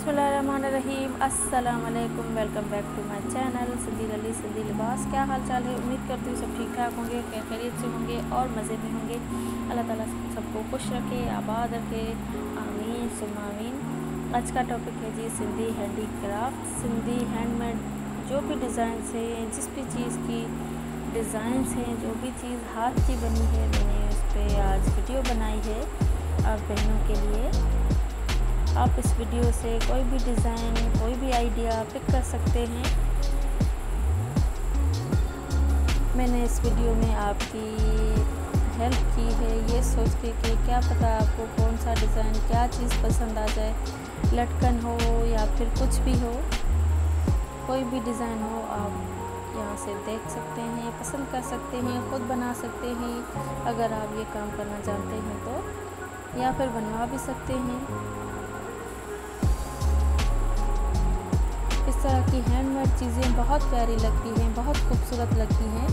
बिस्मिल्लाहिर्रहमानिर्रहीम। अस्सलाम वालेकुम। Welcome back to my channel Sindhi ralli Sindhi लिबास। क्या हाल चाल है? उम्मीद करती हूँ सब ठीक ठाक होंगे, खैरियत से होंगे और मज़े में होंगे। अल्लाह ताला सबको खुश रखे, आबाद रखे, आमीन सुम्मा आमीन। आज का टॉपिक है जी सिंधी हैंडीक्राफ्ट, सिंधी हैंडमेड। जो भी डिज़ाइंस हैं, जिस भी चीज़ की डिज़ाइंस हैं, जो भी चीज़ हाथ की बनी है, मैंने उस पर आज वीडियो बनाई है आप बहनों के लिए। आप इस वीडियो से कोई भी डिज़ाइन, कोई भी आइडिया पिक कर सकते हैं। मैंने इस वीडियो में आपकी हेल्प की है ये सोच के कि क्या पता आपको कौन सा डिज़ाइन, क्या चीज़ पसंद आ जाए। लटकन हो या फिर कुछ भी हो, कोई भी डिज़ाइन हो, आप यहाँ से देख सकते हैं, पसंद कर सकते हैं, खुद बना सकते हैं अगर आप ये काम करना जानते हैं तो, या फिर बनवा भी सकते हैं। इस तरह की हैंडमेड चीज़ें बहुत प्यारी लगती हैं, बहुत खूबसूरत लगती हैं।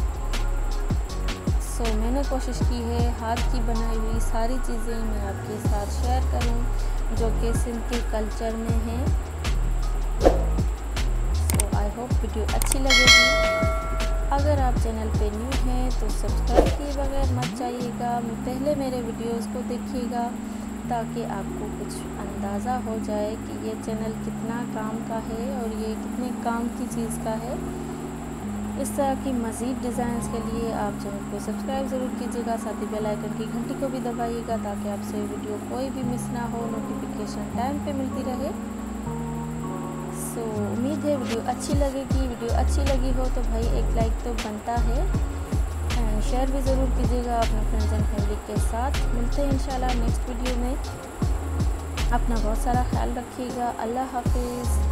मैंने कोशिश की है हाथ की बनाई हुई सारी चीज़ें मैं आपके साथ शेयर करूं जो कि सिंधी कल्चर में हैं। आई होप वीडियो अच्छी लगेगी। अगर आप चैनल पे न्यू हैं तो सब्सक्राइब किए बगैर मत जाइएगा, पहले मेरे वीडियोस को देखिएगा ताकि आपको कुछ अंदाज़ा हो जाए कि ये चैनल कितना काम का है और ये कितने काम की चीज़ का है। इस तरह की मज़ीद डिज़ाइंस के लिए आप चैनल को सब्सक्राइब ज़रूर कीजिएगा, साथ ही बेल आइकन की घंटी को भी दबाइएगा ताकि आपसे वीडियो कोई भी मिस ना हो, नोटिफिकेशन टाइम पे मिलती रहे। उम्मीद है वीडियो अच्छी लगेगी। वीडियो अच्छी लगी हो तो भाई एक लाइक तो बनता है, एंड शेयर भी ज़रूर कीजिएगा अपने फ्रेंड्स एंड फैमिली के साथ। मिलते हैं इंशाल्लाह नेक्स्ट वीडियो में। अपना बहुत सारा ख्याल रखिएगा। अल्लाह हाफिज़।